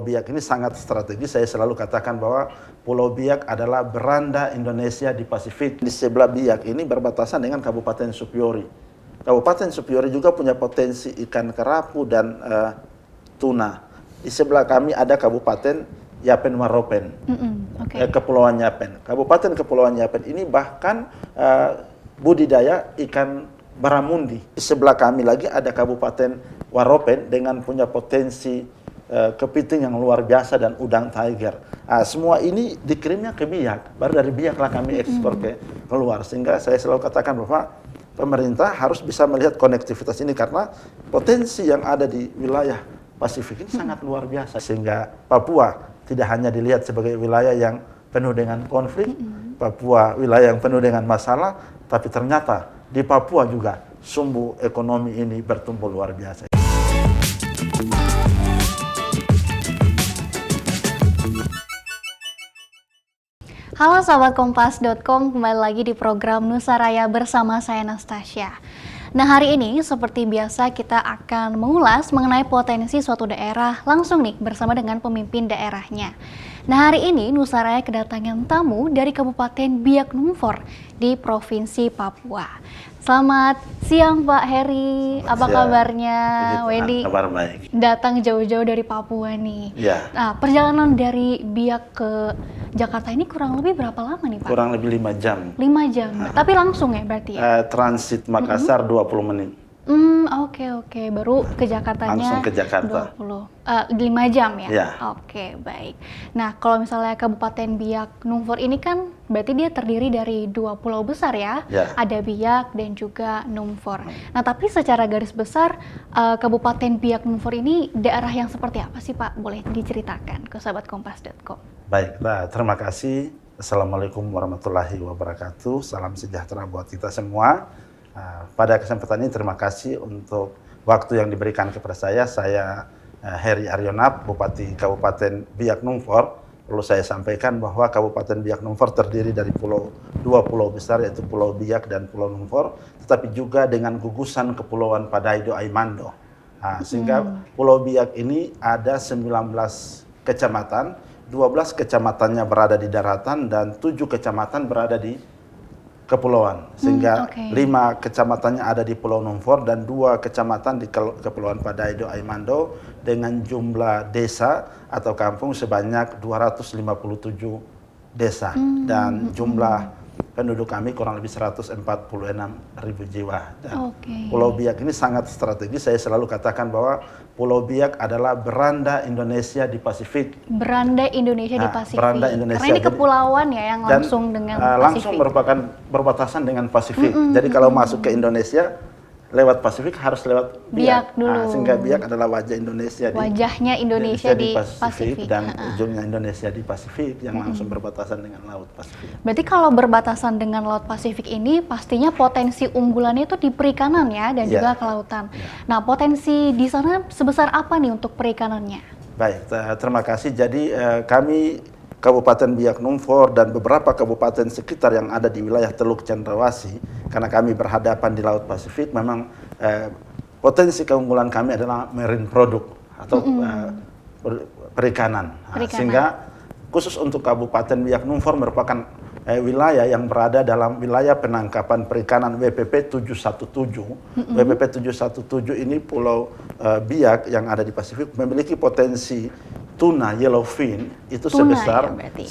Biak ini sangat strategis. Saya selalu katakan bahwa Pulau Biak adalah beranda Indonesia di Pasifik. Di sebelah Biak ini berbatasan dengan Kabupaten Supiori. Kabupaten Supiori juga punya potensi ikan kerapu dan tuna. Di sebelah kami ada Kabupaten Yapen Waropen, Kepulauan Yapen. Kabupaten Kepulauan Yapen ini bahkan budidaya ikan baramundi. Di sebelah kami lagi ada Kabupaten Waropen dengan punya potensi kepiting yang luar biasa dan udang tiger. Semua ini dikirimnya ke Biak, baru dari Biak lah kami ekspor ke keluar. Sehingga saya selalu katakan bahwa pemerintah harus bisa melihat konektivitas ini karena potensi yang ada di wilayah Pasifik ini sangat luar biasa. Sehingga Papua tidak hanya dilihat sebagai wilayah yang penuh dengan konflik, Papua wilayah yang penuh dengan masalah, tapi ternyata di Papua juga sumbu ekonomi ini bertumbuh luar biasa. Halo sahabat Kompas.com, kembali lagi di program Nusa Raya bersama saya Nastasia. Nah, hari ini seperti biasa kita akan mengulas mengenai potensi suatu daerah langsung nih bersama dengan pemimpin daerahnya. Nah, hari ini Nusa Raya kedatangan tamu dari Kabupaten Biak Numfor di Provinsi Papua. Selamat siang Pak Heri, apa kabarnya? Wendy, kabar baik. Datang jauh-jauh dari Papua nih. Ya. Nah, perjalanan dari Biak ke Jakarta ini kurang lebih berapa lama nih Pak? Kurang lebih 5 jam. 5 jam, tapi langsung ya berarti ya? Transit Makassar 20 menit. Oke. Baru ke Jakartanya langsung ke Jakarta. 5 jam ya? Ya. Oke, baik. Nah, kalau misalnya Kabupaten Biak Numfor ini kan berarti dia terdiri dari 2 pulau besar ya? Ya. Ada Biak dan juga Numfor. Nah, tapi secara garis besar Kabupaten Biak Numfor ini daerah yang seperti apa sih Pak? Boleh diceritakan ke sahabat Kompas.com. Baik, terima kasih. Assalamualaikum warahmatullahi wabarakatuh. Salam sejahtera buat kita semua. Pada kesempatan ini terima kasih untuk waktu yang diberikan kepada saya. Saya Heri Arionap, Bupati Kabupaten Biak Numfor. Perlu saya sampaikan bahwa Kabupaten Biak Numfor terdiri dari 2 pulau besar, yaitu Pulau Biak dan Pulau Numfor, tetapi juga dengan gugusan Kepulauan Padaido Aimando. Sehingga Pulau Biak ini ada 19 kecamatan, 12 kecamatannya berada di daratan dan 7 kecamatan berada di kepulauan, sehingga 5 kecamatannya ada di Pulau Numfor dan 2 kecamatan di Kepulauan Padaido Aimando dengan jumlah desa atau kampung sebanyak 257 desa dan jumlah penduduk kami kurang lebih 146.000 jiwa. Dan Pulau Biak ini sangat strategis. Saya selalu katakan bahwa Pulau Biak adalah beranda Indonesia di Pasifik. Beranda Indonesia di Pasifik. Beranda Indonesia. Karena ini kepulauan ya yang langsung dengan Pasifik. Langsung merupakan berbatasan dengan Pasifik. Jadi kalau masuk ke Indonesia lewat Pasifik harus lewat Biak dulu. Sehingga Biak adalah wajah Indonesia. Wajahnya Indonesia di Pasifik. Dan ujungnya Indonesia di Pasifik yang langsung berbatasan dengan Laut Pasifik. Berarti kalau berbatasan dengan Laut Pasifik ini pastinya potensi unggulannya itu di perikanan ya dan juga kelautan. Nah, potensi di sana sebesar apa nih untuk perikanannya? Baik, terima kasih. Jadi kami Kabupaten Biak Numfor dan beberapa kabupaten sekitar yang ada di wilayah Teluk Cendrawasih, karena kami berhadapan di Laut Pasifik, memang potensi keunggulan kami adalah marine product atau perikanan. Sehingga khusus untuk Kabupaten Biak Numfor merupakan wilayah yang berada dalam wilayah penangkapan perikanan WPP 717. WPP 717 ini Pulau Biak yang ada di Pasifik memiliki potensi tuna yellowfin itu sebesar 1,1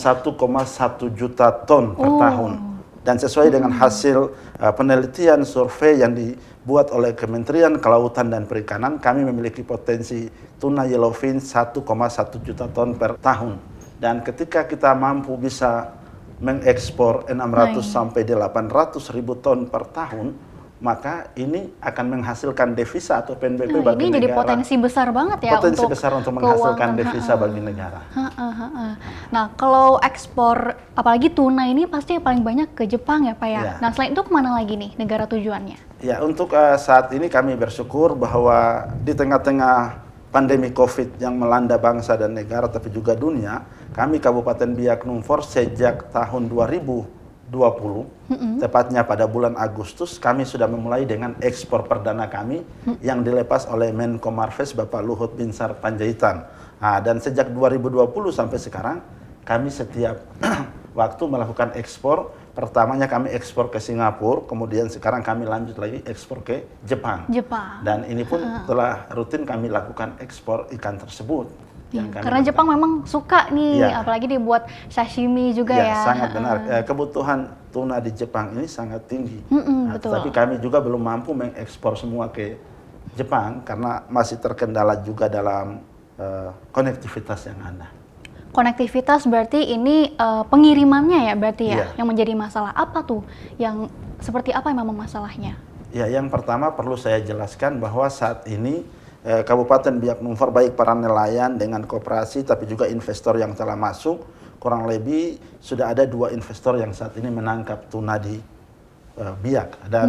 juta ton per tahun. Dan sesuai dengan hasil penelitian survei yang dibuat oleh Kementerian Kelautan dan Perikanan, kami memiliki potensi tuna yellowfin 1,1 juta ton per tahun. Dan ketika kita mampu bisa mengekspor 600 sampai 800 ribu ton per tahun, maka ini akan menghasilkan devisa atau PNBP bagi negara. Ini jadi potensi besar banget ya potensi besar untuk menghasilkan devisa bagi negara. Nah, kalau ekspor apalagi tuna ini pasti yang paling banyak ke Jepang ya Pak ya. Nah, selain itu kemana lagi nih negara tujuannya? Ya, untuk saat ini kami bersyukur bahwa di tengah-tengah pandemi COVID yang melanda bangsa dan negara tapi juga dunia, kami Kabupaten Biak Numfor sejak tahun 2020, tepatnya pada bulan Agustus, kami sudah memulai dengan ekspor perdana kami yang dilepas oleh Menko Marves Bapak Luhut Binsar Panjaitan. Dan sejak 2020 sampai sekarang kami setiap waktu melakukan ekspor. Pertamanya kami ekspor ke Singapura, kemudian sekarang kami lanjut lagi ekspor ke Jepang. Dan ini pun telah rutin kami lakukan ekspor ikan tersebut. Karena Jepang memang suka nih, apalagi dibuat sashimi juga ya. Sangat benar. Kebutuhan tuna di Jepang ini sangat tinggi. Betul. Tapi kami juga belum mampu mengekspor semua ke Jepang karena masih terkendala juga dalam konektivitas yang ada. Konektivitas berarti ini pengirimannya ya berarti ya yang menjadi masalah. Apa tuh yang seperti apa yang memang masalahnya? Ya, yang pertama perlu saya jelaskan bahwa saat ini Kabupaten Biak Numfor baik para nelayan dengan koperasi tapi juga investor yang telah masuk, kurang lebih sudah ada 2 investor yang saat ini menangkap tuna di Biak. Dan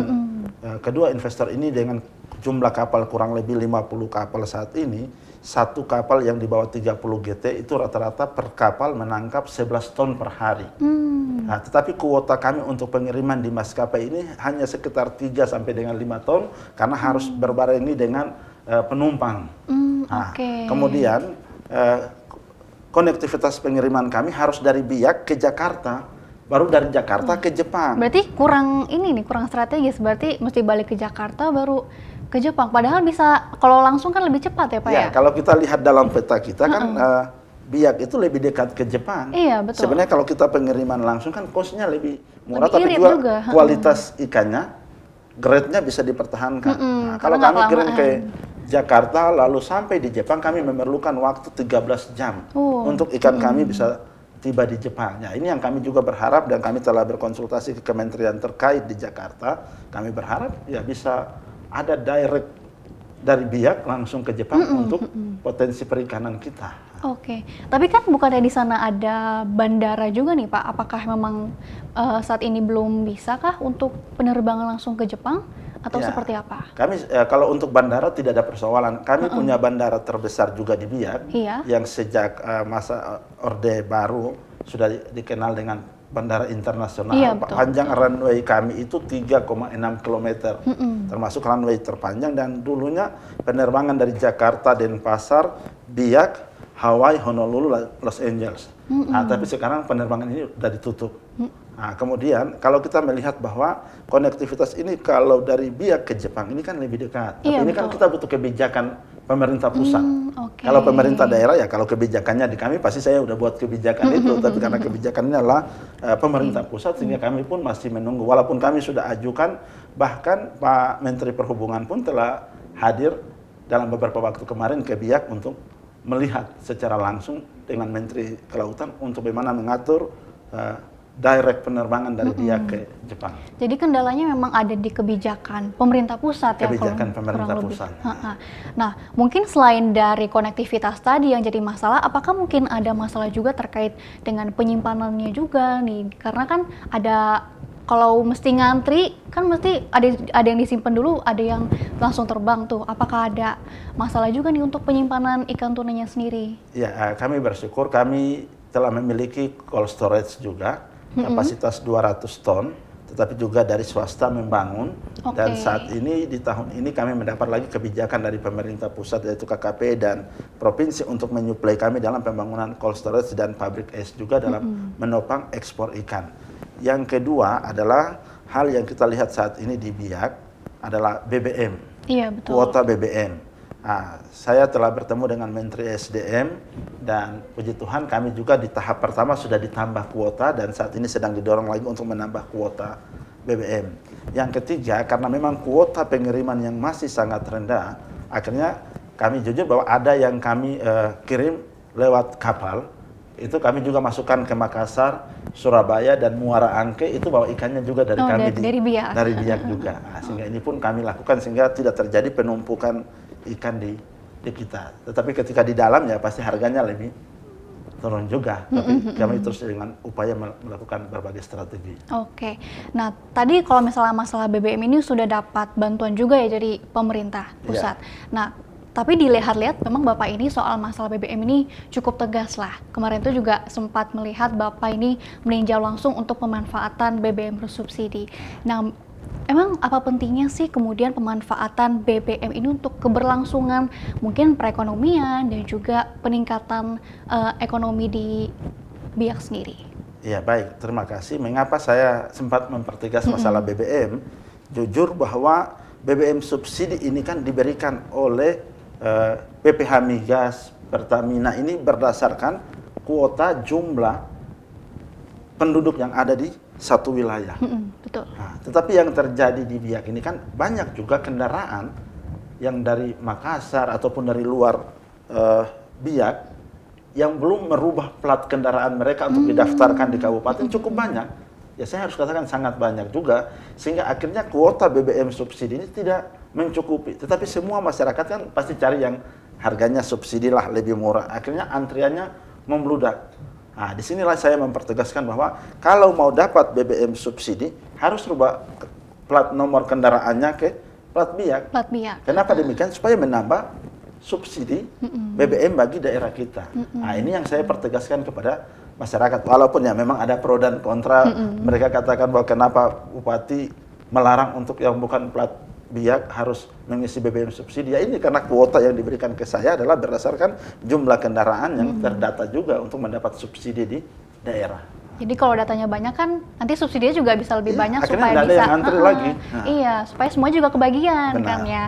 kedua investor ini dengan jumlah kapal kurang lebih 50 kapal saat ini, satu kapal yang di bawah 30 GT itu rata-rata per kapal menangkap 11 ton per hari. Tetapi kuota kami untuk pengiriman di maskapai ini hanya sekitar 3 sampai dengan 5 ton karena harus berbarengi dengan penumpang. Kemudian konektivitas pengiriman kami harus dari Biak ke Jakarta, baru dari Jakarta ke Jepang. Berarti kurang strategis, berarti mesti balik ke Jakarta baru ke Jepang. Padahal bisa kalau langsung kan lebih cepat ya Pak ya? Kalau kita lihat dalam peta kita kan Biak itu lebih dekat ke Jepang. Iya, betul. Sebenarnya kalau kita pengiriman langsung kan cost-nya lebih murah, tapi juga kualitas ikannya, grade-nya bisa dipertahankan. Kalau kami kirim ke Jakarta lalu sampai di Jepang, kami memerlukan waktu 13 jam untuk ikan kami bisa tiba di Jepang. Ini yang kami juga berharap dan kami telah berkonsultasi ke kementerian terkait di Jakarta. Kami berharap ya bisa ada direct dari Biak langsung ke Jepang untuk potensi perikanan kita. Tapi kan bukannya di sana ada bandara juga nih Pak? Apakah memang saat ini belum bisa kah untuk penerbangan langsung ke Jepang atau seperti apa? Kami kalau untuk bandara tidak ada persoalan. Kami punya bandara terbesar juga di Biak yang sejak masa Orde Baru sudah dikenal dengan bandara internasional. Panjang runway kami itu 3,6 km, termasuk runway terpanjang, dan dulunya penerbangan dari Jakarta, Denpasar, Biak, Hawaii, Honolulu, Los Angeles. Tapi sekarang penerbangan ini sudah ditutup. Kemudian kalau kita melihat bahwa konektivitas ini kalau dari Biak ke Jepang ini kan lebih dekat. Tapi ini kan kita butuh kebijakan pemerintah pusat. Kalau pemerintah daerah ya kalau kebijakannya di kami pasti saya udah buat kebijakan itu. Tapi karena kebijakannya adalah pemerintah pusat sehingga kami pun masih menunggu. Walaupun kami sudah ajukan, bahkan Pak Menteri Perhubungan pun telah hadir dalam beberapa waktu kemarin ke Biak untuk melihat secara langsung dengan Menteri Kelautan untuk bagaimana mengatur direct penerbangan dari Biak ke Jepang. Jadi kendalanya memang ada di kebijakan pemerintah pusat ya? Kebijakan pemerintah pusat. Nah, mungkin selain dari konektivitas tadi yang jadi masalah, apakah mungkin ada masalah juga terkait dengan penyimpanannya juga nih? Karena kan ada, kalau mesti ngantri kan mesti ada yang disimpan dulu, ada yang langsung terbang tuh. Apakah ada masalah juga nih untuk penyimpanan ikan tunanya sendiri? Ya, kami bersyukur kami telah memiliki cold storage juga, kapasitas 200 ton, tetapi juga dari swasta membangun. Dan saat ini di tahun ini kami mendapat lagi kebijakan dari pemerintah pusat yaitu KKP dan provinsi untuk menyuplai kami dalam pembangunan cold storage dan pabrik es juga dalam menopang ekspor ikan. Yang kedua adalah hal yang kita lihat saat ini di Biak adalah BBM, kuota BBM. Saya telah bertemu dengan Menteri SDM dan puji Tuhan kami juga di tahap pertama sudah ditambah kuota dan saat ini sedang didorong lagi untuk menambah kuota BBM. Yang ketiga, karena memang kuota pengiriman yang masih sangat rendah, akhirnya kami jujur bahwa ada yang kami kirim lewat kapal, itu kami juga masukkan ke Makassar, Surabaya, dan Muara Angke, itu bawa ikannya juga dari kami dari Biak. Dari Biak juga. Sehingga ini pun kami lakukan sehingga tidak terjadi penumpukan ikan di kita. Tetapi ketika di dalam ya pasti harganya lebih turun juga. Tapi kami terus dengan upaya melakukan berbagai strategi. Nah tadi kalau misalnya masalah BBM ini sudah dapat bantuan juga ya dari pemerintah pusat. Nah tapi dilihat-lihat memang Bapak ini soal masalah BBM ini cukup tegas lah. Kemarin itu juga sempat melihat Bapak ini meninjau langsung untuk pemanfaatan BBM bersubsidi. Nah Emang apa pentingnya sih kemudian pemanfaatan BBM ini untuk keberlangsungan mungkin perekonomian dan juga peningkatan ekonomi di Biak sendiri? Ya baik, terima kasih. Mengapa saya sempat mempertegas masalah BBM? Jujur bahwa BBM subsidi ini kan diberikan oleh PPH Migas, Pertamina ini berdasarkan kuota jumlah penduduk yang ada di satu wilayah. Betul. Nah, tetapi yang terjadi di Biak ini kan banyak juga kendaraan yang dari Makassar ataupun dari luar Biak yang belum merubah plat kendaraan mereka untuk didaftarkan di kabupaten cukup banyak. Ya saya harus katakan sangat banyak juga, sehingga akhirnya kuota BBM subsidi ini tidak mencukupi. Tetapi semua masyarakat kan pasti cari yang harganya subsidi lah lebih murah. Akhirnya antriannya membludak. Nah, disinilah saya mempertegaskan bahwa kalau mau dapat BBM subsidi harus rubah plat nomor kendaraannya ke plat Biak. Plat Biak. Kenapa demikian? Supaya menambah subsidi BBM bagi daerah kita. Nah, ini yang saya pertegaskan kepada masyarakat. Walaupun ya memang ada pro dan kontra. Mereka katakan bahwa kenapa bupati melarang untuk yang bukan plat Biak harus mengisi BBM subsidi. Ya ini karena kuota yang diberikan ke saya adalah berdasarkan jumlah kendaraan yang terdata juga untuk mendapat subsidi di daerah. Jadi kalau datanya banyak kan nanti subsidinya juga bisa lebih banyak akhirnya supaya nggak ada bisa yang ngantri lagi. Iya, supaya semua juga kebagian. Benar. Kan ya.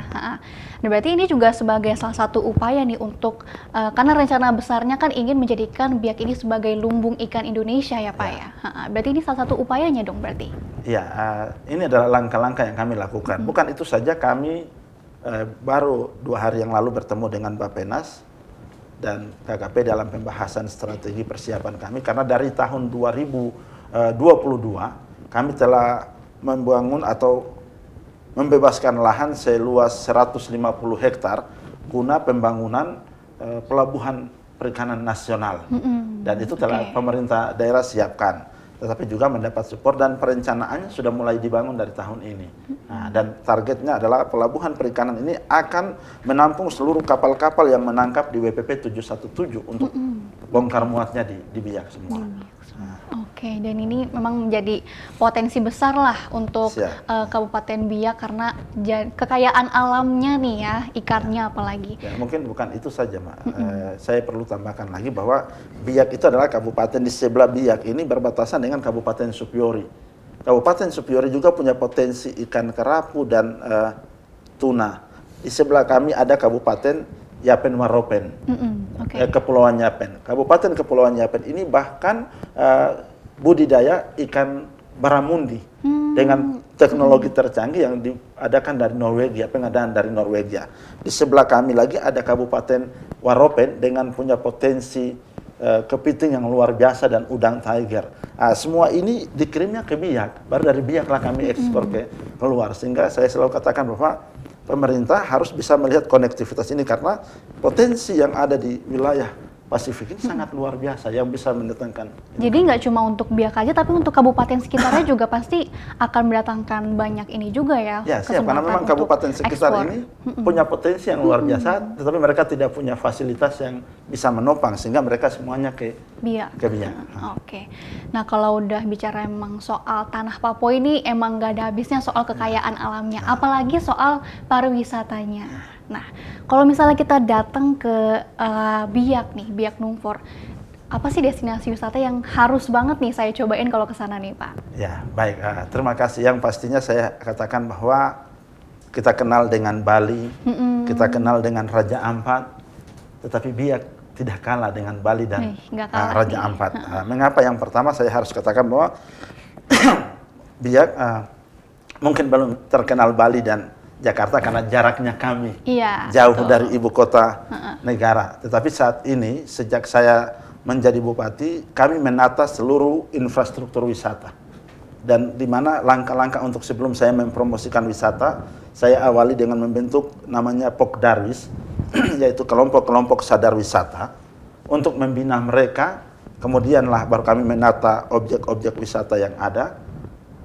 Nah, berarti ini juga sebagai salah satu upaya nih untuk karena rencana besarnya kan ingin menjadikan Biak ini sebagai lumbung ikan Indonesia ya Pak ya. Berarti ini salah satu upayanya dong berarti. Iya, ini adalah langkah-langkah yang kami lakukan. Bukan itu saja, kami baru 2 hari yang lalu bertemu dengan Bappenas dan KKP dalam pembahasan strategi persiapan kami, karena dari tahun 2022 kami telah membangun atau membebaskan lahan seluas 150 hektar guna pembangunan pelabuhan perikanan nasional. Dan itu telah pemerintah daerah siapkan. Tetapi juga mendapat support dan perencanaannya sudah mulai dibangun dari tahun ini. Nah, dan targetnya adalah pelabuhan perikanan ini akan menampung seluruh kapal-kapal yang menangkap di WPP 717 untuk bongkar muatnya di Biak semua. Oke, dan ini memang menjadi potensi besar lah untuk Kabupaten Biak karena kekayaan alamnya nih ya, ikannya apalagi. Ya, mungkin bukan itu saja, Mak. Saya perlu tambahkan lagi bahwa Biak itu adalah kabupaten di sebelah Biak ini berbatasan dengan Kabupaten Supiori. Kabupaten Supiori juga punya potensi ikan kerapu dan tuna. Di sebelah kami ada Kabupaten Yapen Waropen, Kepulauan Yapen. Kabupaten Kepulauan Yapen ini bahkan budidaya ikan baramundi dengan teknologi tercanggih yang diadakan dari Norwegia, pengadaan dari Norwegia. Di sebelah kami lagi ada Kabupaten Waropen dengan punya potensi kepiting yang luar biasa dan udang tiger. Semua ini dikirimnya ke Biak, baru dari Biak lah kami ekspor ke keluar. Sehingga saya selalu katakan bahwa pemerintah harus bisa melihat konektivitas ini karena potensi yang ada di wilayah Pasifik ini sangat luar biasa yang bisa mendatangkan. Jadi nggak cuma untuk Biak aja, tapi untuk kabupaten sekitarnya juga pasti akan mendatangkan banyak ini juga ya. Ya, siap, karena memang kabupaten sekitar ini punya potensi yang luar biasa, tetapi mereka tidak punya fasilitas yang bisa menopang, sehingga mereka semuanya ke Biak. Oke. Nah, kalau udah bicara emang soal tanah Papua ini emang nggak ada habisnya soal kekayaan alamnya, apalagi soal pariwisatanya. Nah, kalau misalnya kita datang ke Biak nih, Biak Numfor, apa sih destinasi wisata yang harus banget nih saya cobain kalau ke sana nih Pak? Ya, baik. Terima kasih. Yang pastinya saya katakan bahwa kita kenal dengan Bali, kita kenal dengan Raja Ampat, tetapi Biak tidak kalah dengan Bali dan Raja Ampat. Mengapa? Yang pertama saya harus katakan bahwa Biak mungkin belum terkenal Bali dan Jakarta karena jaraknya kami jauh dari ibu kota negara. Tetapi saat ini sejak saya menjadi bupati, kami menata seluruh infrastruktur wisata. Dan di mana langkah-langkah untuk sebelum saya mempromosikan wisata, saya awali dengan membentuk namanya Pokdarwis, yaitu kelompok-kelompok sadar wisata, untuk membina mereka. Kemudianlah baru kami menata objek-objek wisata yang ada.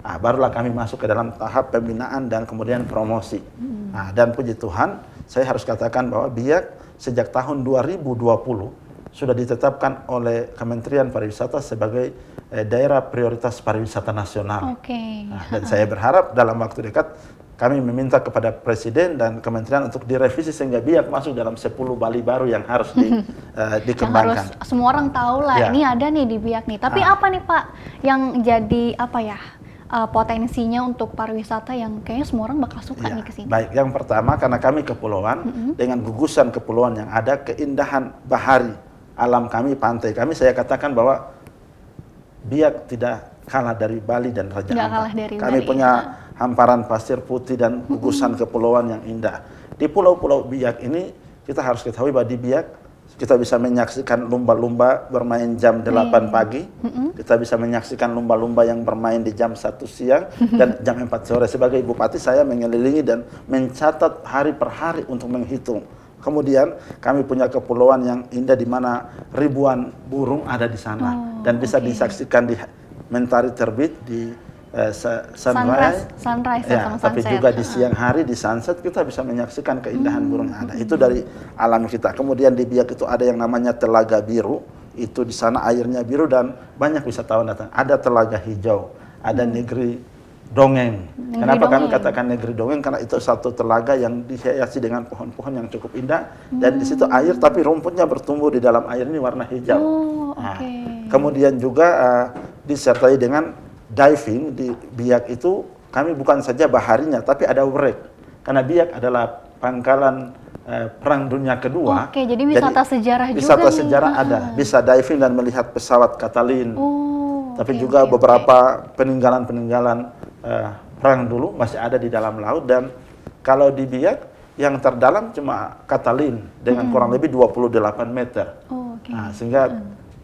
Barulah kami masuk ke dalam tahap pembinaan dan kemudian promosi. Dan puji Tuhan, saya harus katakan bahwa Biak sejak tahun 2020 sudah ditetapkan oleh Kementerian Pariwisata sebagai daerah prioritas pariwisata nasional. Oke. Nah, dan saya berharap dalam waktu dekat kami meminta kepada Presiden dan Kementerian untuk direvisi sehingga Biak masuk dalam 10 Bali baru yang harus dikembangkan. Yang harus semua orang tahu lah, Ya. ini ada nih di Biak nih. Tapi apa nih Pak yang jadi apa ya potensinya untuk pariwisata yang kayaknya semua orang bakal suka Ya, nih kesini? baik. Yang pertama karena kami kepulauan dengan gugusan kepulauan yang ada, keindahan bahari alam kami, pantai kami, saya katakan bahwa Biak tidak kalah dari Bali dan Raja Nggak Ampat. kalah dari Kami Bali, punya hamparan pasir putih dan gugusan kepulauan yang indah. Di pulau-pulau Biak ini kita harus ketahui bahwa di Biak kita bisa menyaksikan lumba-lumba bermain jam 8 pagi. Kita bisa menyaksikan lumba-lumba yang bermain di jam 1 siang dan jam 4 sore. Sebagai bupati saya mengelilingi dan mencatat hari per hari untuk menghitung. Kemudian kami punya kepulauan yang indah di mana ribuan burung ada di sana dan bisa disaksikan di mentari terbit di sunrise ya, sama tapi sunset. juga di siang hari di sunset kita bisa menyaksikan keindahan burung yang ada. Itu dari alam kita. Kemudian di Biak itu ada yang namanya Telaga Biru. Itu di sana airnya biru dan banyak wisatawan datang. Ada Telaga Hijau, ada Negeri Dongeng. Kenapa kami katakan Negeri Dongeng? Karena itu satu telaga yang dihiasi dengan pohon-pohon yang cukup indah dan di situ air tapi rumputnya bertumbuh di dalam air ini warna hijau. Nah, kemudian juga disertai dengan diving di Biak itu kami bukan saja baharinya tapi ada wrek. Karena Biak adalah pangkalan Perang Dunia Kedua. Oke, jadi wisata sejarah juga wisata nih. sejarah ada, bisa diving dan melihat pesawat Katalin. Tapi oke, juga oke, beberapa peninggalan-peninggalan perang dulu masih ada di dalam laut dan kalau di Biak yang terdalam cuma Katalin dengan kurang lebih 28 meter. Nah, sehingga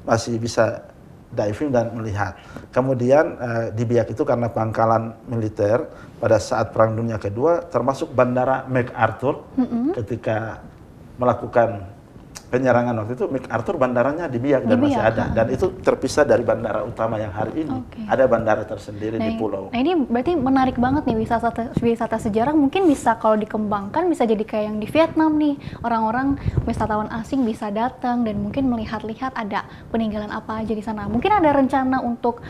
masih bisa diving dan melihat. Kemudian di Biak itu karena pangkalan militer pada saat Perang Dunia Kedua termasuk Bandara MacArthur ketika melakukan penyerangan waktu itu MacArthur bandaranya di Biak dan masih ada dan itu terpisah dari bandara utama yang hari ini ada bandara tersendiri di pulau. Nah ini berarti menarik banget nih wisata sejarah, mungkin bisa kalau dikembangkan bisa jadi kayak yang di Vietnam nih, orang-orang wisatawan asing bisa datang dan mungkin melihat-lihat ada peninggalan apa aja di sana. Mungkin ada rencana untuk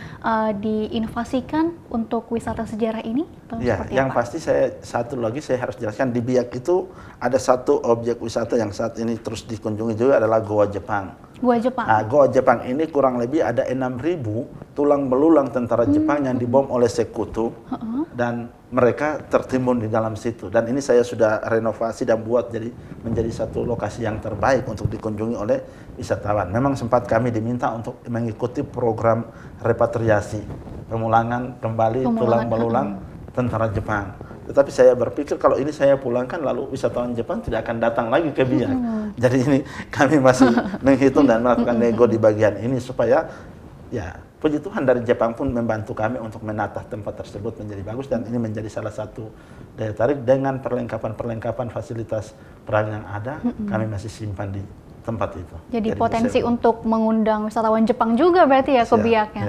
diinovasikan untuk wisata sejarah ini? Ya, yang pasti satu lagi saya harus jelaskan di Biak itu ada satu objek wisata yang saat ini terus dikunjungi juga adalah Goa Jepang. Goa Jepang. Nah, Goa Jepang ini kurang lebih ada 6.000 tulang belulang tentara Jepang yang dibom oleh sekutu dan mereka tertimbun di dalam situ. Dan ini saya sudah renovasi dan buat menjadi satu lokasi yang terbaik untuk dikunjungi oleh wisatawan. Memang sempat kami diminta untuk mengikuti program repatriasi, pemulangan kembali tulang belulang tentara Jepang. Tetapi saya berpikir kalau ini saya pulangkan lalu wisatawan Jepang tidak akan datang lagi ke Biak. Jadi ini kami masih menghitung dan melakukan nego di bagian ini supaya ya puji Tuhan dari Jepang pun membantu kami untuk menata tempat tersebut menjadi bagus dan ini menjadi salah satu daya tarik dengan perlengkapan fasilitas perang yang ada kami masih simpan di tempat itu. Jadi potensi untuk mengundang wisatawan Jepang juga berarti ya ke Biak ya.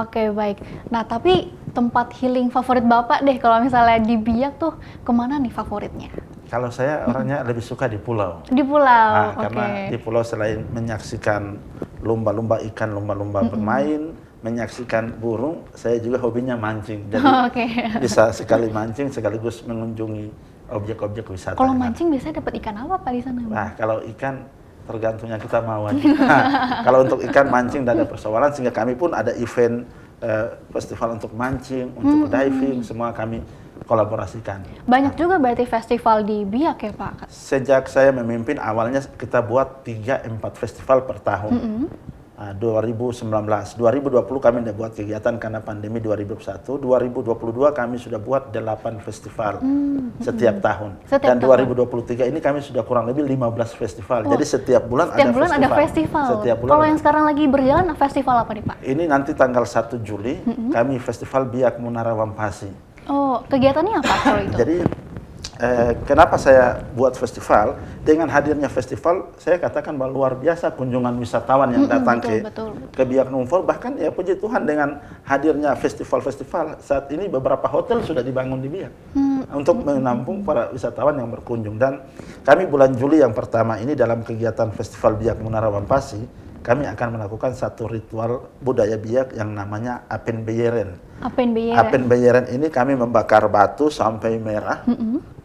Oke, baik. Nah tapi tempat healing favorit Bapak deh kalau misalnya di Biak tuh kemana nih favoritnya? Kalau saya orangnya lebih suka di pulau. Di pulau, karena di pulau selain menyaksikan lumba-lumba ikan, lumba-lumba bermain, menyaksikan burung, saya juga hobinya mancing. Jadi bisa sekali mancing sekaligus mengunjungi objek-objek wisata. Kalau mancing biasanya dapat ikan apa Pak di sana? Nah, kalau ikan tergantungnya kita mau aja. Kalau untuk ikan mancing dan ada persoalan sehingga kami pun ada event festival untuk mancing, untuk diving, semua kami kolaborasikan. Banyak juga berarti festival di Biak ya Pak? Sejak saya memimpin awalnya kita buat 3-4 festival per tahun. 2019, 2020 kami sudah buat kegiatan karena pandemi 2021, 2022 kami sudah buat 8 festival setiap tahun. Dan 2023 ini kami sudah kurang lebih 15 festival. Jadi setiap bulan ada festival. Kalau yang sekarang lagi berjalan festival apa nih Pak? Ini nanti tanggal 1 Juli kami festival Biak Munara Wampasi. Oh, kegiatannya apa kalau itu? Jadi kenapa saya buat festival? Dengan hadirnya festival, saya katakan bahwa luar biasa kunjungan wisatawan yang datang ke Biak Numfor. Bahkan ya puji Tuhan dengan hadirnya festival-festival, saat ini beberapa hotel sudah dibangun di Biak. untuk menampung para wisatawan yang berkunjung. Dan kami bulan Juli yang pertama ini dalam kegiatan Festival Biak Munara Wampasi, kami akan melakukan satu ritual budaya Biak yang namanya Apen Beyeren. Apen Beyeren. Apen Beyeren ini kami membakar batu sampai merah,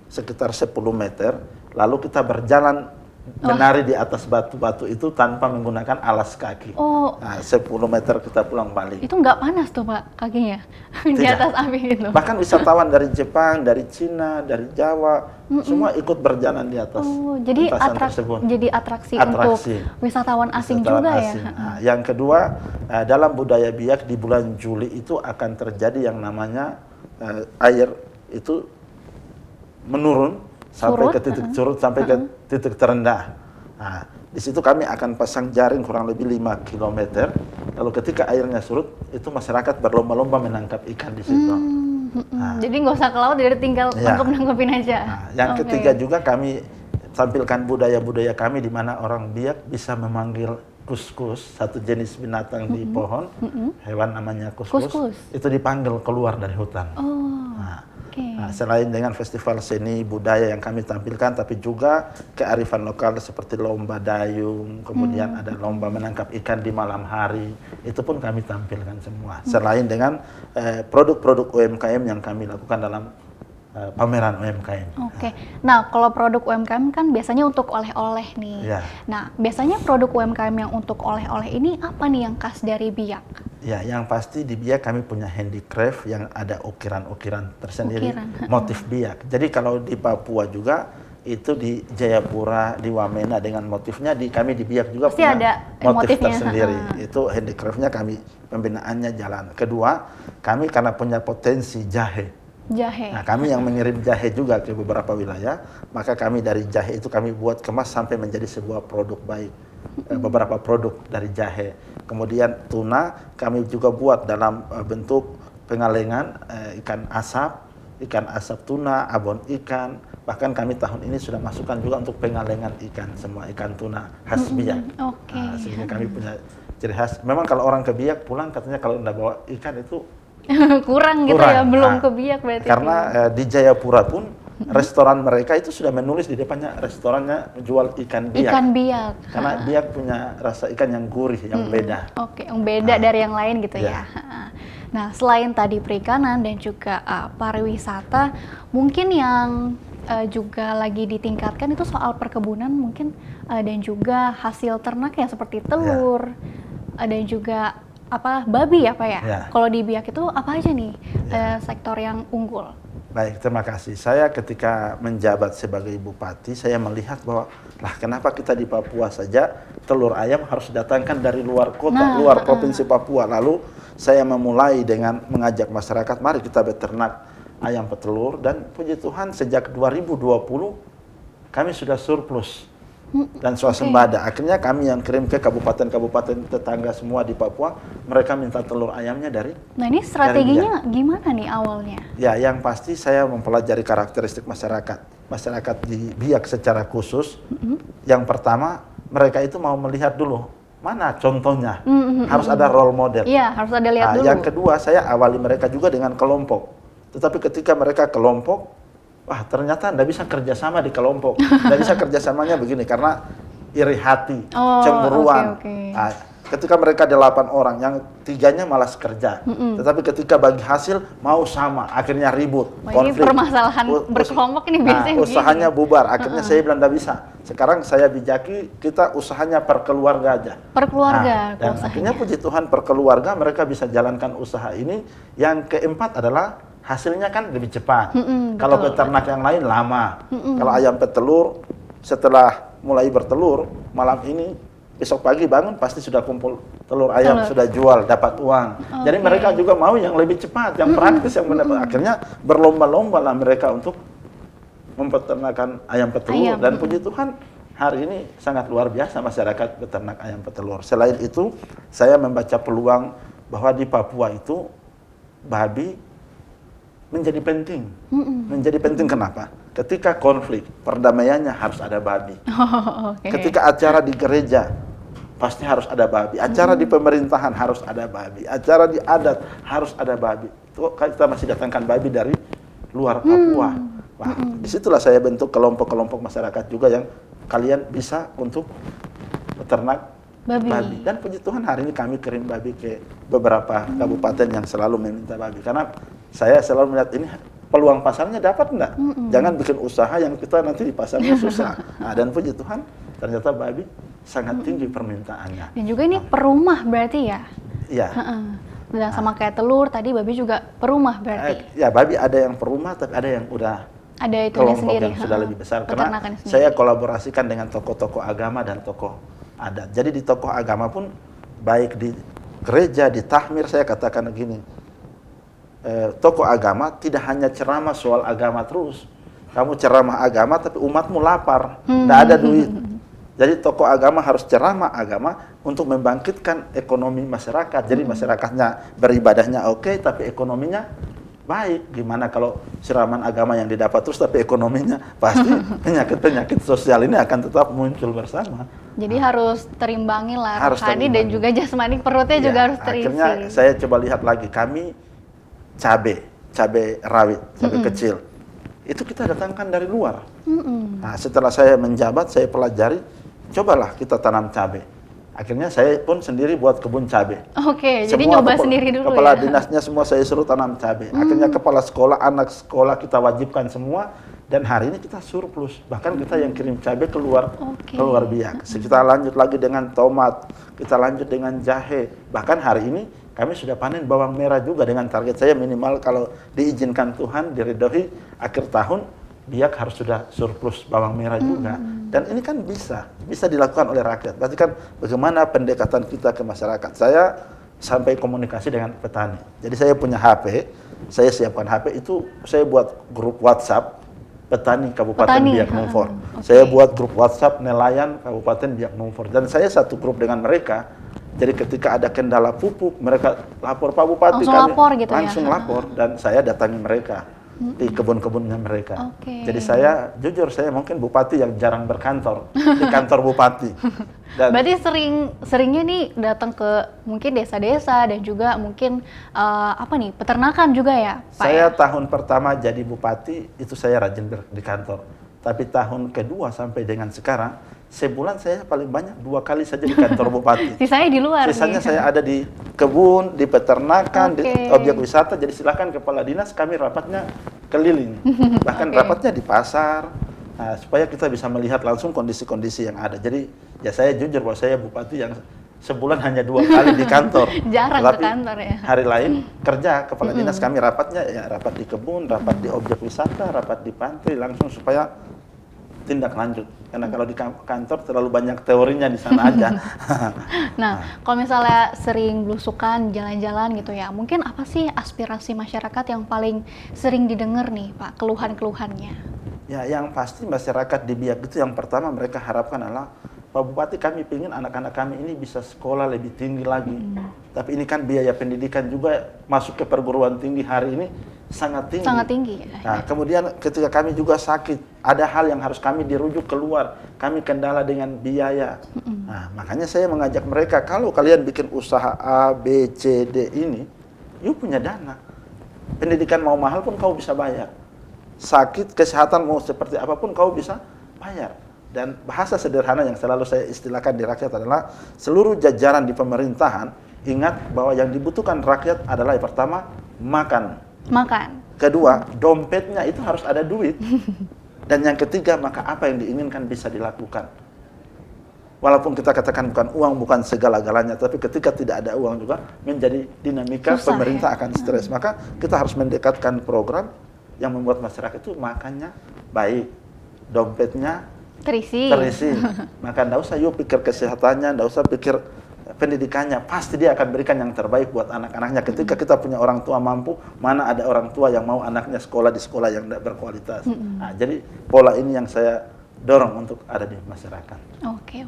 sekitar 10 meter, lalu kita berjalan menari di atas batu-batu itu tanpa menggunakan alas kaki. Oh, Nah, 10 meter kita pulang balik. itu nggak panas tuh Pak kakinya di Tidak. atas api itu? Bahkan wisatawan dari Jepang, dari Cina, dari Jawa, semua ikut berjalan di atas Oh, jadi lintasan tersebut. jadi atraksi Atraksi. untuk wisatawan asing Wisatawan juga asing. ya. Nah, yang kedua, dalam budaya Biak di bulan Juli itu akan terjadi yang namanya air itu menurun sampai Surut, ke titik surut, sampai ke titik terendah. Nah, di situ kami akan pasang jaring kurang lebih 5 km. Lalu ketika airnya surut, itu masyarakat berlomba-lomba menangkap ikan di situ. Jadi nggak usah ke laut, jadi tinggal Iya. nangkepin aja. Nah, yang Oke. ketiga juga kami tampilkan budaya-budaya kami di mana orang Biak bisa memanggil kuskus, satu jenis binatang di pohon, hewan namanya kuskus, Kuskus. itu dipanggil keluar dari hutan. Oh, Nah, oke. Nah, selain dengan festival seni budaya yang kami tampilkan, tapi juga kearifan lokal seperti lomba dayung, kemudian ada lomba menangkap ikan di malam hari, itu pun kami tampilkan semua. Selain dengan produk-produk UMKM yang kami lakukan dalam pameran UMKM. Oke. Nah, kalau produk UMKM kan biasanya untuk oleh-oleh nih. Ya. Nah, biasanya produk UMKM yang untuk oleh-oleh ini apa nih yang khas dari Biak? Ya, yang pasti di Biak kami punya handicraft yang ada ukiran-ukiran tersendiri, Ukiran. motif Biak. Jadi kalau di Papua juga itu di Jayapura, di Wamena dengan motifnya, kami di Biak juga Pasti punya ada motif motifnya, tersendiri. ha. Itu handicraftnya kami pembinaannya jalan. Kedua, kami karena punya potensi jahe. Jahe. Nah, kami yang mengirim jahe juga ke beberapa wilayah, maka kami dari jahe itu kami buat kemas sampai menjadi sebuah produk baik. Beberapa produk dari jahe. Kemudian tuna kami juga buat dalam bentuk pengalengan ikan asap tuna, abon ikan. Bahkan kami tahun ini sudah masukkan juga untuk pengalengan ikan, semua ikan tuna khas Biak. Oke. Nah, sehingga kami punya ciri khas. Memang kalau orang ke Biak pulang katanya kalau udah bawa ikan itu kurang gitu ya, kurang. belum Nah, ke Biak berarti. karena di Jayapura pun restoran mereka itu sudah menulis di depannya restorannya menjual ikan Biak. Ikan Biak. Karena Biak punya rasa ikan yang gurih, yang beda. Oke, yang beda dari yang lain gitu Ya. ya. Nah, selain tadi perikanan dan juga pariwisata, mungkin yang juga lagi ditingkatkan itu soal perkebunan mungkin dan juga hasil ternak ya seperti telur dan juga babi ya Pak ya. Ya. Kalau di Biak itu apa aja nih sektor yang unggul? Baik, terima kasih. Saya ketika menjabat sebagai bupati, saya melihat bahwa kenapa kita di Papua saja telur ayam harus didatangkan dari luar kota, luar provinsi Papua. Lalu saya memulai dengan mengajak masyarakat, mari kita beternak ayam petelur, dan puji Tuhan sejak 2020 kami sudah surplus dan swasembada. Akhirnya kami yang kirim ke kabupaten-kabupaten tetangga semua di Papua, mereka minta telur ayamnya dari. Nah, ini strateginya gimana nih awalnya? Ya, yang pasti saya mempelajari karakteristik masyarakat di Biak secara khusus. Yang pertama, mereka itu mau melihat dulu mana contohnya, harus ada role model. Iya, harus ada lihat dulu. Yang kedua, saya awali mereka juga dengan kelompok. Tetapi ketika mereka kelompok, wah ternyata Anda bisa kerjasama di kelompok. Anda bisa kerjasamanya begini, karena iri hati, cemburuan. Oke. Nah, ketika mereka 8 orang, yang 3-nya malas kerja. Tetapi ketika bagi hasil, mau sama, akhirnya ribut, Wah, konflik. ini permasalahan berkelompok ini biasanya begini. Usahanya bubar, akhirnya saya bilang tidak bisa. Sekarang saya bijaki, kita usahanya per keluarga aja. Per keluarga Dan usahanya. akhirnya puji Tuhan per keluarga mereka bisa jalankan usaha ini. Yang keempat adalah hasilnya kan lebih cepat. Kalau peternak yang lain lama. Kalau ayam petelur setelah mulai bertelur malam ini, besok pagi bangun pasti sudah kumpul telur ayam, sudah jual, dapat uang. Jadi mereka juga mau yang lebih cepat, yang praktis, yang benar. Akhirnya berlomba-lomba lah mereka untuk mempeternakan ayam petelur. Dan puji Tuhan hari ini sangat luar biasa masyarakat beternak ayam petelur. Selain itu, saya membaca peluang bahwa di Papua itu babi menjadi penting. Menjadi penting kenapa? Ketika konflik, perdamaiannya harus ada babi. Ketika acara di gereja, pasti harus ada babi. Acara di pemerintahan harus ada babi. Acara di adat harus ada babi. Itu kita masih datangkan babi dari luar Papua. Wah, disitulah saya bentuk kelompok-kelompok masyarakat juga yang kalian bisa untuk beternak babi. Dan puji Tuhan hari ini kami kirim babi ke beberapa kabupaten yang selalu meminta babi. Karena saya selalu melihat ini peluang pasarnya dapat enggak? Jangan bikin usaha yang kita nanti di pasarnya susah. Nah, dan puji Tuhan ternyata babi sangat tinggi permintaannya. Dan juga ini perumah berarti ya? Iya. Dan sama kayak telur tadi, babi juga perumah berarti? Ya, babi ada yang perumah, tapi ada yang udah ada itu kelompok sendiri yang sudah lebih besar. Karena sendiri. saya kolaborasikan dengan tokoh-tokoh agama dan tokoh adat. Jadi di tokoh agama pun, baik di gereja, di tahmir, saya katakan begini, tokoh agama tidak hanya ceramah soal agama terus. Kamu ceramah agama, tapi umatmu lapar, tidak ada duit. Jadi tokoh agama harus ceramah agama untuk membangkitkan ekonomi masyarakat. Jadi masyarakatnya beribadahnya oke, tapi ekonominya baik. Gimana kalau siraman agama yang didapat terus tapi ekonominya, pasti penyakit-penyakit sosial ini akan tetap muncul bersama. Jadi harus terimbangi lah rohani dan juga jasmani, perutnya juga harus terisi. Akhirnya saya coba lihat lagi, kami cabai rawit, cabai kecil, itu kita datangkan dari luar. Nah, setelah saya menjabat, saya pelajari, cobalah kita tanam cabai. Akhirnya saya pun sendiri buat kebun cabai. Oke, jadi nyoba sendiri dulu kepala ya? dinasnya semua saya suruh tanam cabai. Akhirnya kepala sekolah, anak sekolah kita wajibkan semua. Dan hari ini kita surplus. Bahkan kita yang kirim cabai keluar Biak. Kita lanjut lagi dengan tomat, kita lanjut dengan jahe. Bahkan hari ini kami sudah panen bawang merah juga dengan target saya minimal kalau diizinkan Tuhan, diridhoi akhir tahun, Biak harus sudah surplus bawang merah juga. Dan ini kan bisa dilakukan oleh rakyat. Berarti kan bagaimana pendekatan kita ke masyarakat. Saya sampai komunikasi dengan petani. Jadi saya punya HP, saya siapkan HP itu, saya buat grup WhatsApp petani Kabupaten Biak Numfor. Saya buat grup WhatsApp nelayan Kabupaten Biak Numfor. Dan saya satu grup dengan mereka. Jadi ketika ada kendala pupuk, mereka lapor Pak Bupati. Langsung lapor. Dan saya datangi mereka di kebun-kebunnya mereka. Jadi saya jujur, saya mungkin bupati yang jarang berkantor di kantor bupati. Dan berarti seringnya nih datang ke mungkin desa-desa dan juga mungkin peternakan juga ya, Pak? Saya tahun pertama jadi bupati itu saya rajin di kantor. Tapi tahun kedua sampai dengan sekarang, sebulan saya paling banyak 2 kali saja di kantor bupati. Sisanya di luar. Sisanya saya ada di kebun, di peternakan, di objek wisata. Jadi silakan kepala dinas, kami rapatnya keliling. Bahkan rapatnya di pasar, supaya kita bisa melihat langsung kondisi-kondisi yang ada. Jadi ya saya jujur bahwa saya bupati yang sebulan hanya 2 kali di kantor. Jarang ke kantor ya. Hari lain kerja kepala dinas kami rapatnya ya rapat di kebun, rapat di objek wisata, rapat di pantai langsung supaya tindak lanjut. Karena kalau di kantor terlalu banyak teorinya di sana aja. Nah, kalau misalnya sering belusukan, jalan-jalan gitu ya, mungkin apa sih aspirasi masyarakat yang paling sering didengar nih, Pak, keluhan-keluhannya? Ya, yang pasti masyarakat di Biak itu yang pertama mereka harapkan adalah, Pak Bupati, kami ingin anak-anak kami ini bisa sekolah lebih tinggi lagi. Tapi ini kan biaya pendidikan juga masuk ke perguruan tinggi hari ini sangat tinggi. Sangat tinggi ya. Nah, kemudian ketika kami juga sakit, ada hal yang harus kami dirujuk keluar. Kami kendala dengan biaya. Nah, makanya saya mengajak mereka, kalau kalian bikin usaha A, B, C, D ini, you punya dana. Pendidikan mau mahal pun kau bisa bayar. Sakit, kesehatan mau seperti apapun kau bisa bayar. Dan bahasa sederhana yang selalu saya istilahkan di rakyat adalah seluruh jajaran di pemerintahan ingat bahwa yang dibutuhkan rakyat adalah yang pertama makan. Kedua, dompetnya itu harus ada duit. Dan yang ketiga, maka apa yang diinginkan bisa dilakukan. Walaupun kita katakan bukan uang, bukan segala-galanya, tapi ketika tidak ada uang juga menjadi dinamika susah, pemerintah akan stres. Maka kita harus mendekatkan program yang membuat masyarakat itu makannya baik, dompetnya terisi. Maka enggak usah yuk pikir kesehatannya, enggak usah pikir pendidikannya, pasti dia akan berikan yang terbaik buat anak-anaknya. Ketika kita punya orang tua mampu, mana ada orang tua yang mau anaknya sekolah di sekolah yang tidak berkualitas. Nah, jadi pola ini yang saya dorong untuk ada di masyarakat. Oke.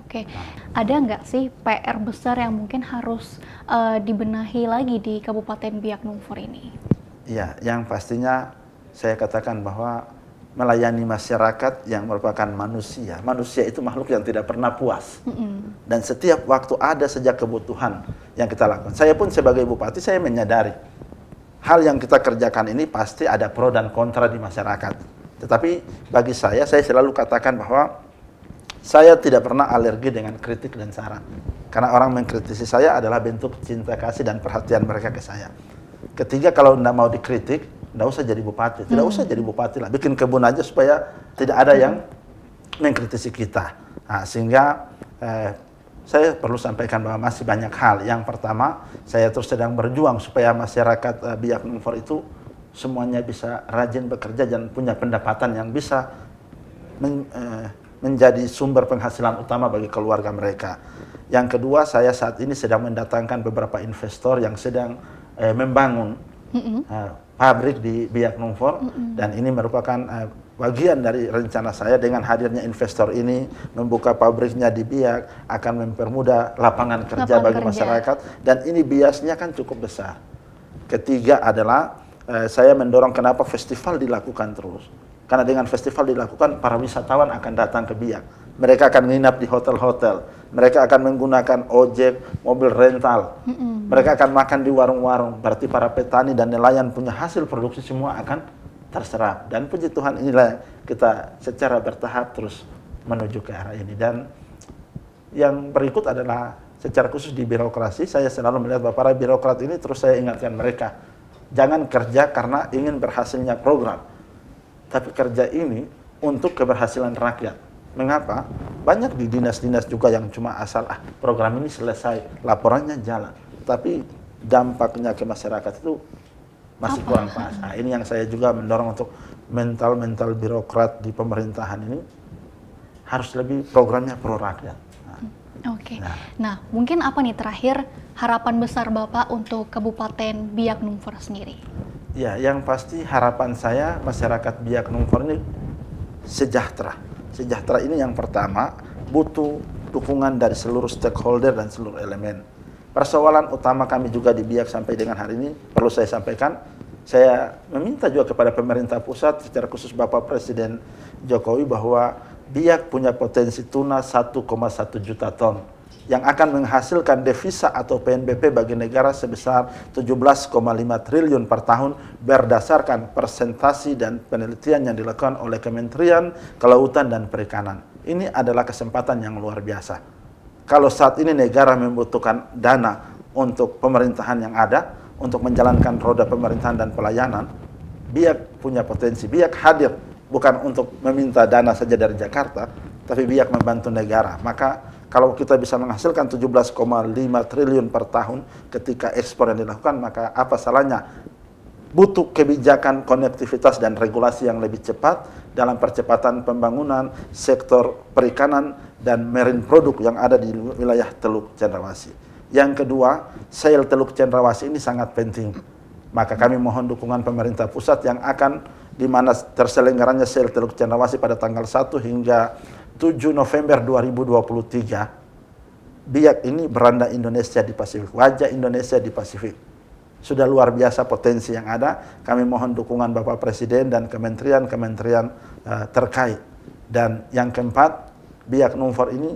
Ada nggak sih PR besar yang mungkin harus dibenahi lagi di Kabupaten Biak Numfor ini? Iya, yang pastinya saya katakan bahwa melayani masyarakat yang merupakan manusia. Manusia itu makhluk yang tidak pernah puas. Dan setiap waktu ada sejak kebutuhan yang kita lakukan. Saya pun sebagai bupati, saya menyadari hal yang kita kerjakan ini pasti ada pro dan kontra di masyarakat. Tetapi bagi saya selalu katakan bahwa saya tidak pernah alergi dengan kritik dan saran. Karena orang mengkritisi saya adalah bentuk cinta kasih dan perhatian mereka ke saya. Ketiga, kalau tidak mau dikritik, tidak usah jadi bupati. Tidak usah jadi bupati lah, bikin kebun aja supaya tidak ada yang mengkritisi kita. Nah, sehingga saya perlu sampaikan bahwa masih banyak hal. Yang pertama, saya terus sedang berjuang supaya masyarakat Biak Numfor itu semuanya bisa rajin bekerja dan punya pendapatan yang bisa menjadi sumber penghasilan utama bagi keluarga mereka. Yang kedua, saya saat ini sedang mendatangkan beberapa investor yang sedang membangun pabrik di Biak Numfor, dan ini merupakan bagian dari rencana saya. Dengan hadirnya investor ini membuka pabriknya di Biak akan mempermudah lapangan kerja bagi masyarakat, dan ini biasnya kan cukup besar. Ketiga adalah saya mendorong kenapa festival dilakukan terus. Karena dengan festival dilakukan, para wisatawan akan datang ke Biak. Mereka akan menginap di hotel-hotel. Mereka akan menggunakan ojek, mobil rental. Mereka akan makan di warung-warung. Berarti para petani dan nelayan punya hasil produksi semua akan terserap. Dan puji Tuhan, inilah kita secara bertahap terus menuju ke arah ini. Dan yang berikut adalah secara khusus di birokrasi, saya selalu melihat bahwa para birokrat ini terus saya ingatkan mereka. Jangan kerja karena ingin berhasilnya program, tapi kerja ini untuk keberhasilan rakyat. Mengapa? Banyak di dinas-dinas juga yang cuma asal program ini selesai, laporannya jalan, tapi dampaknya ke masyarakat itu masih kurang pas. Nah, ini yang saya juga mendorong untuk mental birokrat di pemerintahan ini harus lebih programnya pro rakyat. Oke. Nah, mungkin apa nih terakhir harapan besar Bapak untuk Kabupaten Biak Numfor sendiri? Ya, yang pasti harapan saya masyarakat Biak Numfor ini sejahtera. Sejahtera ini yang pertama, butuh dukungan dari seluruh stakeholder dan seluruh elemen. Persoalan utama kami juga di Biak sampai dengan hari ini, perlu saya sampaikan, saya meminta juga kepada pemerintah pusat, secara khusus Bapak Presiden Jokowi, bahwa Biak punya potensi tuna 1,1 juta ton yang akan menghasilkan devisa atau PNBP bagi negara sebesar 17,5 triliun per tahun berdasarkan presentasi dan penelitian yang dilakukan oleh Kementerian Kelautan dan Perikanan. Ini adalah kesempatan yang luar biasa. Kalau saat ini negara membutuhkan dana untuk pemerintahan yang ada, untuk menjalankan roda pemerintahan dan pelayanan, Biak punya potensi. Biak hadir bukan untuk meminta dana saja dari Jakarta, tapi Biak membantu negara. Maka kalau kita bisa menghasilkan 17,5 triliun per tahun ketika ekspor yang dilakukan, maka apa salahnya butuh kebijakan konektivitas dan regulasi yang lebih cepat dalam percepatan pembangunan sektor perikanan dan marine produk yang ada di wilayah Teluk Cendrawasih. Yang kedua, sel Teluk Cendrawasih ini sangat penting. Maka kami mohon dukungan pemerintah pusat yang akan di mana terselenggaranya sel Teluk Cendrawasih pada tanggal 1 hingga 7 November 2023. Biak ini beranda Indonesia di Pasifik, wajah Indonesia di Pasifik. Sudah luar biasa potensi yang ada. Kami mohon dukungan Bapak Presiden dan kementerian-kementerian terkait. Dan yang keempat, Biak Numfor ini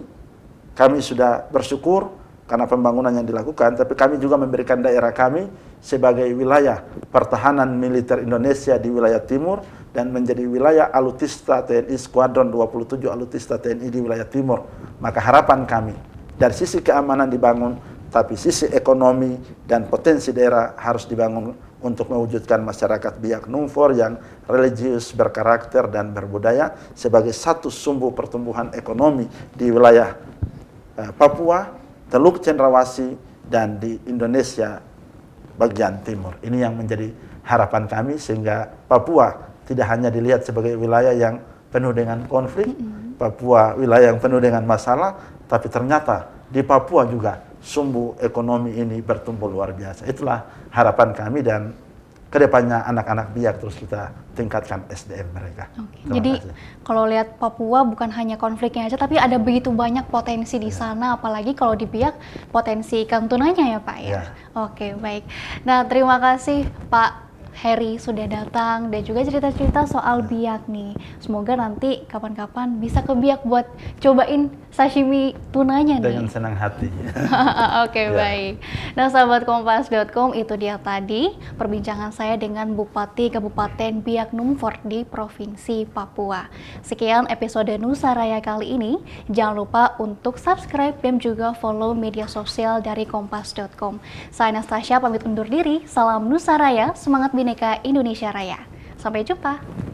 kami sudah bersyukur karena pembangunan yang dilakukan, tapi kami juga memberikan daerah kami sebagai wilayah pertahanan militer Indonesia di wilayah timur dan menjadi wilayah alutista TNI Skuadron 27 alutista TNI di wilayah timur. Maka harapan kami dari sisi keamanan dibangun, tapi sisi ekonomi dan potensi daerah harus dibangun untuk mewujudkan masyarakat Biak Numfor yang religius, berkarakter dan berbudaya sebagai satu sumbu pertumbuhan ekonomi di wilayah Papua, Teluk Cendrawasih dan di Indonesia bagian timur. Ini yang menjadi harapan kami sehingga Papua tidak hanya dilihat sebagai wilayah yang penuh dengan konflik, Papua wilayah yang penuh dengan masalah, tapi ternyata di Papua juga sumbu ekonomi ini bertumbuh luar biasa. Itulah harapan kami dan kedepannya anak-anak Biak terus kita tingkatkan SDM mereka. Jadi kalau lihat Papua bukan hanya konfliknya aja, tapi ada begitu banyak potensi di sana, apalagi kalau di Biak potensi ikan tunanya ya Pak ya. Oke, baik. Nah, terima kasih Pak Heri sudah datang dan juga cerita-cerita soal Biak nih. Semoga nanti kapan-kapan bisa ke Biak buat cobain sashimi tunanya nih. Dengan senang hati. Oke, baik. Nah, sahabat Kompas.com, itu dia tadi perbincangan saya dengan Bupati Kabupaten Biak Numfor di Provinsi Papua. Sekian episode Nusa Raya kali ini. Jangan lupa untuk subscribe dan juga follow media sosial dari Kompas.com. Saya Anastasia pamit undur diri. Salam Nusa Raya, semangat Bhinneka Indonesia Raya. Sampai jumpa.